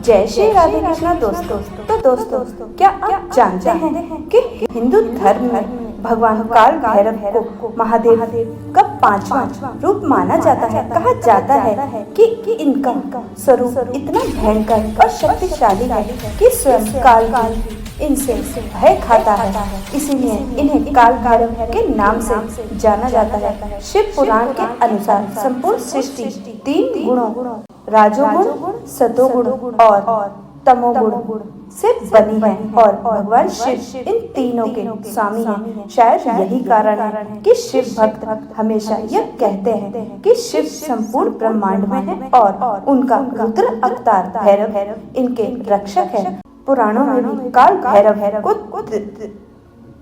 जय श्री राधे कृष्णा दोस्तों। तो दोस्तों, क्या आप जानते हैं कि हिंदू धर्म में भगवान काल भैरव को महादेव का पांचवा रूप माना जाता है। कहा जाता है कि इनका स्वरूप इतना भयंकर और शक्तिशाली है कि स्वयं काल इनसे भय खाता है, इसीलिए इन्हें काल भैरव के नाम से जाना जाता है। शिव पुराण के अनुसार संपूर्ण सृष्टि 3 गुणों राजोगुण, सतोगुण और तमोगुण से बनी है और भगवान शिव इन तीनों के स्वामी हैं। शायद यही कारण है कि शिव भक्त हमेशा यह कहते हैं कि शिव संपूर्ण ब्रह्मांड में है और उनका रुद्र अवतार भैरव इनके रक्षक है। पुराणों में भी काल भैरव को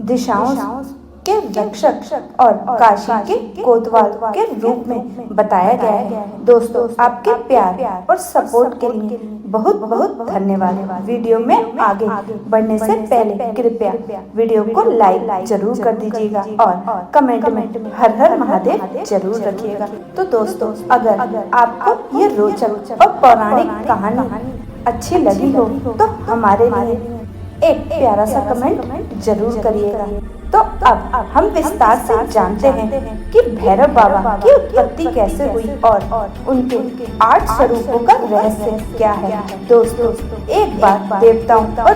दिशाओं के रक्षक और काशी के कोतवाल के रूप में बताया गया है। दोस्तों, आपके प्यार और सपोर्ट के लिए बहुत बहुत धन्यवाद। वीडियो में आगे बढ़ने से पहले कृपया वीडियो को लाइक जरूर कर दीजिएगा और कमेंट में हर हर महादेव जरूर रखिएगा। तो दोस्तों, अगर आपको ये रोचक और पौराणिक कहानी अच्छी लगी हो तो हमारे लिए एक प्यारा सा कमेंट जरूर करिएगा। तो अब हम विस्तार से जानते हैं कि भैरव बाबा की उत्पत्ति कैसे हुई और उनके 8 स्वरूपों का रहस्य क्या है। दोस्तों, एक बार देवताओं और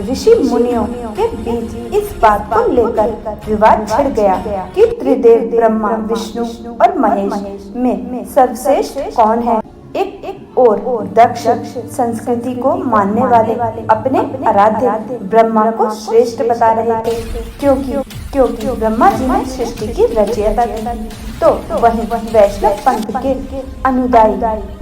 ऋषि मुनियों के बीच इस बात को लेकर विवाद छिड़ गया कि त्रिदेव ब्रह्मा, विष्णु और महेश में सर्वश्रेष्ठ कौन है। एक और दक्ष संस्कृति को मानने वाले अपने आराध्य ब्रह्मा को श्रेष्ठ बता रहे थे, क्योंकि ब्रह्मा जी ने सृष्टि की रचयिता थी। तो वहीं वैष्णव पंथ के अनुयायी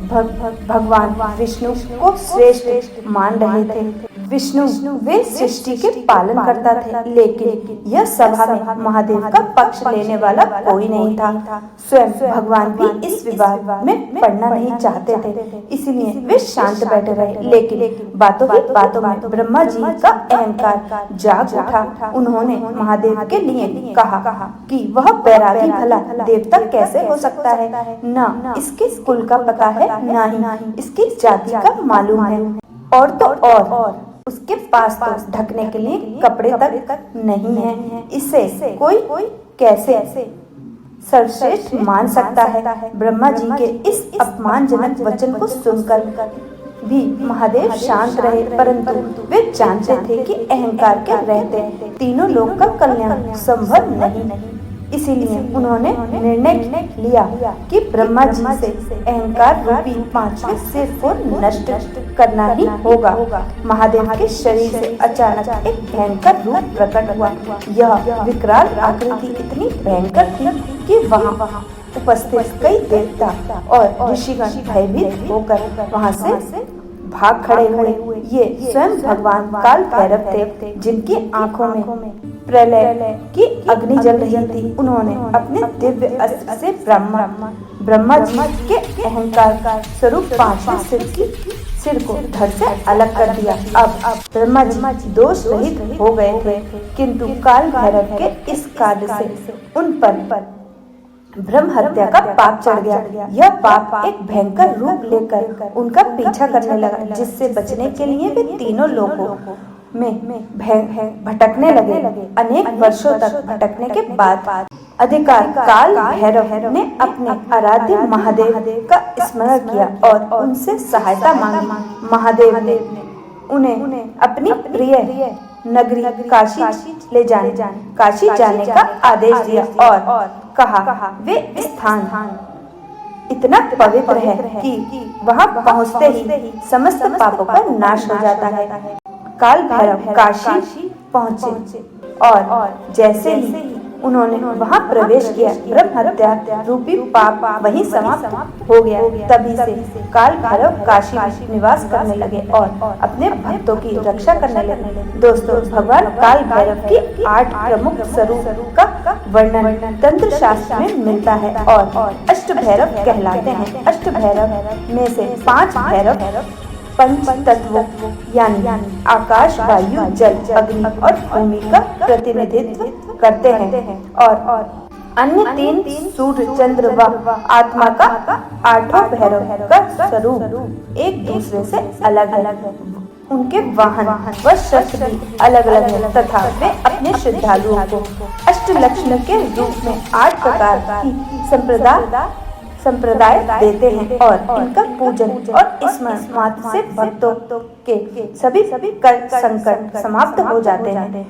भगवान विष्णु को श्रेष्ठ मान रहे थे। विष्णु वे सृष्टि के पालन करता थे, लेकिन यह सभा में महादेव का पक्ष लेने वाला कोई नहीं था। स्वयं भगवान भी इस विवाद में पड़ना नहीं चाहते थे, इसलिए वे शांत बैठे रहे। लेकिन बातों ही बातों में ब्रह्मा जी का अहंकार जाग उठा। उन्होंने महादेव के लिए कहा कि वह बैरागी भला देवता कैसे हो सकता है, न इसके कुल का पता है, न ही इसकी जाति का मालूम है, और तो और उसके पास तो ढकने के लिए कपड़े तक नहीं है। इसे कोई कैसे सर्वश्रेष्ठ मान सकता है। ब्रह्मा जी के इस अपमानजनक वचन को सुनकर भी महादेव शांत रहे, परंतु वे जानते थे कि अहंकार के रहते तीनों लोक का कल्याण संभव नहीं। इसीलिए उन्होंने निर्णय लिया कि ब्रह्मा जी से अहंकार रूपी 5वें सिर को नष्ट करना ही होगा। महादेव के शरीर से अचानक एक भयंकर रूप प्रकट हुआ। यह विकराल आकृति इतनी भयंकर थी कि वहाँ उपस्थित कई देवता और ऋषिगण भयभीत होकर वहाँ से भाग खड़े हुए। ये स्वयं भगवान काल भैरव थे, जिनकी आंखों में प्रलय की अग्नि जल रही थी। उन्होंने अपने दिव्य अस्त्र से ब्रह्मा जी के अहंकार स्वरूप 5वें सिर को धड़ से अलग कर दिया। अब ब्रह्मा जी दोष रहित हो गए थे, किंतु काल भैरव के इस कार्य से उन पर ब्रह्म हत्या का पाप चढ़ गया। यह पाप एक भयंकर रूप लेकर उनका पीछा करने लगा, जिससे बचने के लिए वे तीनों लोगों में भटकने लगे। अनेक वर्षों तक भटकने के बाद अधिकार काल भैरव ने अपने आराध्य महादेव का स्मरण किया और उनसे सहायता मांगी। महादेव ने उन्हें अपनी प्रिय नगरी काशी जाने का आदेश दिया और कहा वे स्थान इतना पवित्र है कि वहां पहुंचते ही समस्त पापों का नाश हो जाता है। काल भैरव काशी पहुंचे और जैसे ही उन्होंने वहां प्रवेश किया, ब्रह्म हत्या रूपी पाप वहीं समाप्त हो गया। तभी से काल भैरव काशी में निवास करने लगे और अपने भक्तों की रक्षा करने लगे। दोस्तों, भगवान काल भैरव की 8 प्रमुख स्वरूप का वर्णन तंत्र शास्त्र में मिलता है और अष्ट भैरव कहलाते हैं। अष्ट भैरव में से 5 भैरव पंच तत्वों यानी आकाश, वायु, जल, अग्नि और भूमि का प्रतिनिधित्व करते हैं और अन्य 3 सूर्य, चंद्र व आत्मा का 8वां भैरव का स्वरूप एक दूसरे से अलग है। उनके वाहन व शस्त्र भी अलग अलग हैं तथा वे अपने श्रद्धालुओं को अष्टलक्ष्मी के रूप में 8 प्रकार की संप्रदाय देते हैं और इनका पूजन और स्मरण मात्र से भक्तों के सभी संकट समाप्त हो जाते हैं।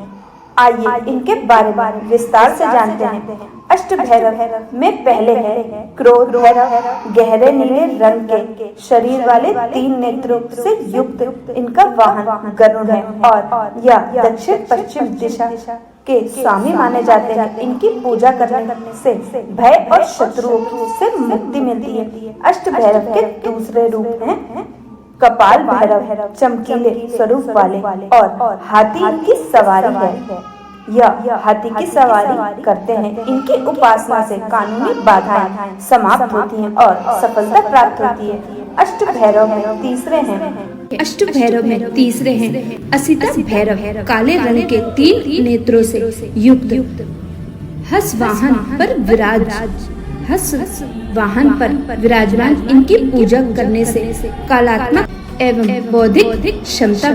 आइए इनके बारे में विस्तार से जानते हैं। अष्ट भैरव में पहले है क्रोध भैरव, गहरे नीले रंग के शरीर वाले 3 नेत्रों से युक्त। इनका वाहन गरुड़ है और यह दक्षिण पश्चिम दिशा के स्वामी माने जाते हैं। इनकी पूजा करने से भय और शत्रुओं से मुक्ति मिलती है। अष्ट भैरव के दूसरे रूप हैं कपाल भैरव, चमकीले स्वरूप वाले और हाथी की सवारी है। यह हाथी की सवारी करते हैं। इनकी उपासना से कानूनी बाधाएं समाप्त होती हैं और सफलता प्राप्त होती है। अष्ट भैरव में तीसरे हैं असिता भैरव, काले रंग के 3 नेत्रों से युक्त। हंस वाहन पर विराजमान इनकी पूजा करने से कलात्मक एवं बौद्धिक क्षमता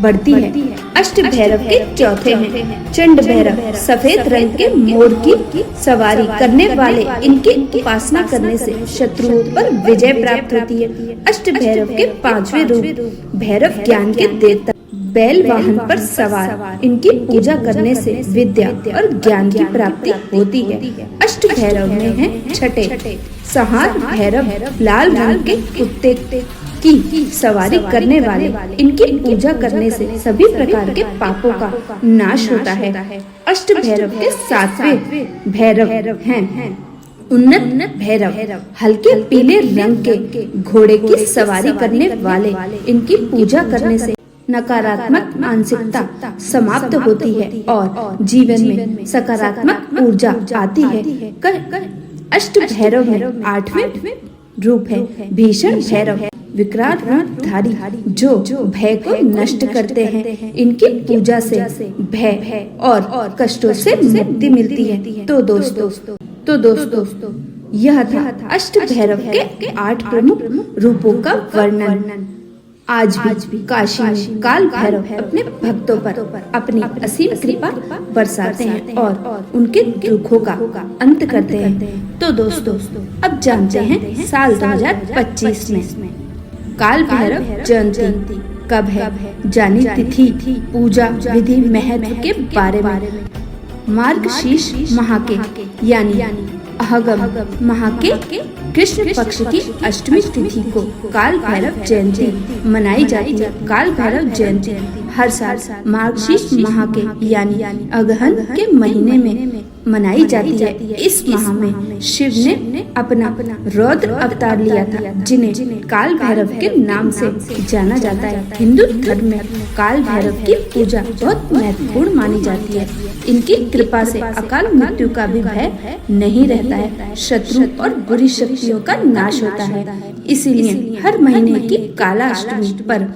बढ़ती है। अष्ट भैरव के चौथे हैं चंड भैरव, सफेद रंग के मोर की सवारी करने वाले। इनकी उपासना करने से शत्रुओं पर विजय प्राप्त होती है। अष्ट भैरव के 5वें रूप भैरव ज्ञान के देवता, बैल वाहन पर सवार। इनकी पूजा करने से विद्या और ज्ञान की प्राप्ति होती है। अष्ट भैरव में है छठे संहार भैरव, लाल रंग के कुत्ते की सवारी करने वाले। इनकी पूजा करने से सभी प्रकार के पापों का नाश होता है। अष्ट भैरव के 7वें भैरव हैं उन्नत भैरव, हल्के पीले रंग के घोड़े की सवारी करने वाले। इनकी पूजा करने से नकारात्मक मानसिकता समाप्त होती है और जीवन में सकारात्मक ऊर्जा आती है। अष्ट भैरव में 8वें रूप है भीषण भैरव, विकराल रूपधारी जो भय को नष्ट करते हैं। इनकी पूजा से भय और कष्टों से मुक्ति मिलती है। तो दोस्तों यह था अष्ट भैरव के 8 प्रमुख रूपों का वर्णन। आज भी काशी में काल भैरव अपने भक्तों पर अपनी असीम कृपा बरसाते हैं और उनके दुखों का अंत करते हैं। तो दोस्तों अब जानते हैं साल 2025 में काल भैरव जयंती कब है, जानी तिथि, पूजा विधि, महत्व के बारे में। मार्गशीर्ष माह के यानी अहगम माह के कृष्ण पक्ष की अष्टमी तिथि को काल भैरव जयंती मनाई जाती है। काल भैरव जयंती हर साल मार्गशीर्ष माह के यानी अगहन के महीने में मनाई जाती है। इस माह में शिव ने अपना रौद्र अवतार लिया था, जिन्हें काल भैरव के नाम से जाना जाता है। हिंदू धर्म में काल भैरव की पूजा बहुत महत्वपूर्ण मानी जाती है। इनकी कृपा से अकाल मृत्यु का भी भय नहीं रहता है, शत्रु और बुरी शक्तियों का नाश होता है। इसीलिए हर महीने की कालाष्टमी पर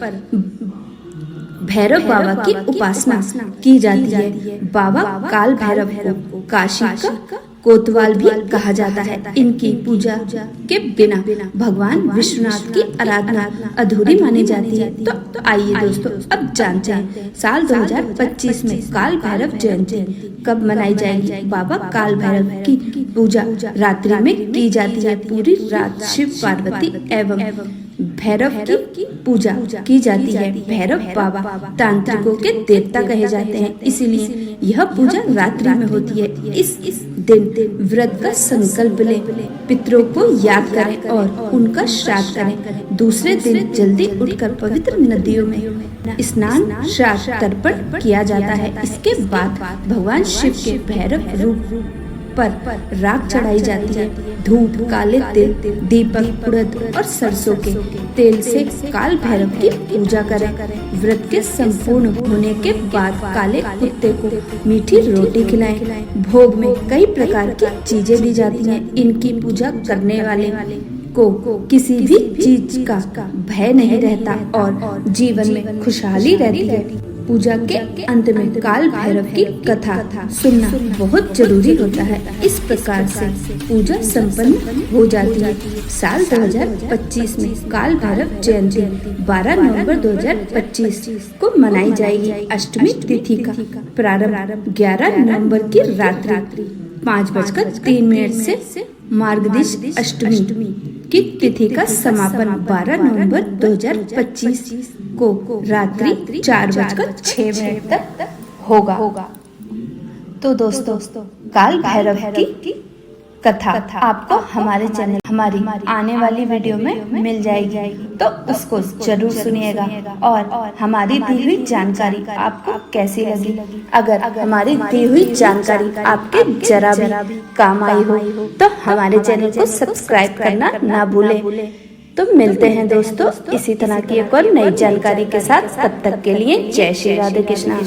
भैरव बाबा की उपासना की जाती है। बाबा काल भैरव को काशी का कोतवाल भी कहा जाता है। इनकी पूजा के बिना भगवान विश्वनाथ की आराधना अधूरी मानी जाती है। तो आइए दोस्तों अब जानते हैं साल 2025 में काल भैरव जयंती कब मनाई जाएगी। बाबा काल भैरव की पूजा रात्रि में की जाती है। पूरी रात शिव पार्वती एवं भैरव की पूजा की जाती है। भैरव बाबा तांत्रिकों के देवता कहे जाते हैं, इसीलिए यह पूजा रात्रि में होती है। इस दिन व्रत का संकल्प लें, पितरों को याद करें और उनका श्राद्ध करें। दूसरे दिन जल्दी उठकर पवित्र नदियों में स्नान श्राद्ध तर्पण किया जाता है। इसके बाद भगवान शिव के भैरव रूप पर राख चढ़ाई जाती है। धूप, काले तिल, दीपक, उड़द और सरसों के तेल से काल भैरव की पूजा करें। व्रत के संपूर्ण होने के बाद काले कुत्ते को मीठी रोटी खिलाएं। भोग में कई प्रकार की चीजें दी जाती हैं। इनकी पूजा करने वाले को किसी भी चीज का भय नहीं रहता और जीवन में खुशहाली रहती है। पूजा के अंत में काल भैरव की कथा सुनना बहुत जरूरी होता है। इस प्रकार से पूजा संपन्न हो जाती है। साल 2025 में काल भैरव जयंती 12 नवंबर 2025 को मनाई जाएगी। अष्टमी तिथि का प्रारंभ 11 नवंबर की रात्रि 5:03 से मार्गशीर्ष अष्टमी की तिथि का समापन 12 नवंबर 2025 को रात्रि 4:06 तक होगा। तो दोस्तों, काल भैरव की कथा आपको हमारे चैनल हमारी आने वाली वीडियो में मिल जाएगी, तो उसको जरूर सुनिएगा। और हमारी दी हुई जानकारी आपको कैसी लगी? अगर हमारी दी हुई जानकारी आपके जरा भी काम आई हो तो हमारे चैनल को सब्सक्राइब करना ना भूलें। तो मिलते हैं दोस्तों इसी तरह की एक और नई जानकारी के साथ। तब तक के लिए जय श्री राधे कृष्णा।